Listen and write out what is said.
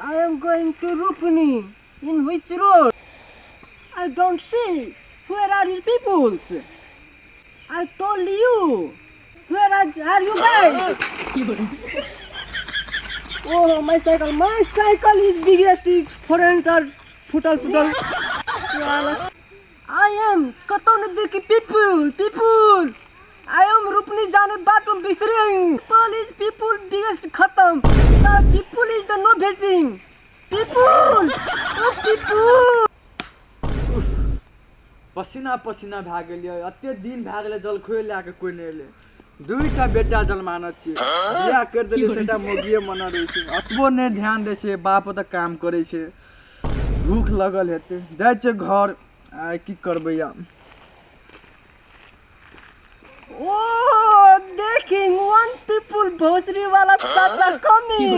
I am going to Rupni. In which road? I don't see. Where are your peoples? I told you. Where are you guys? Oh, my cycle. My cycle is biggest foreign car. Futal. I am Katonadiki people. I am Rupni Jane Batum Bisring. People is people biggest khatam. People is the no betting. People. पसीना पसीना भए गेलियै एते दिन भए गेलै जल खोइ लए के कोइ नहि एलै दुईटा बेटा जलमानत छै बियाह कर देलियै सेटा मोगिए मन रहै छै अतबो नहि ध्यान दै छै बाप तऽ काम करै छै भूख लगल हेतै जाइ छै घर आ की करबै या Oh, देखिंग one people भोजरी वाला चाचा coming.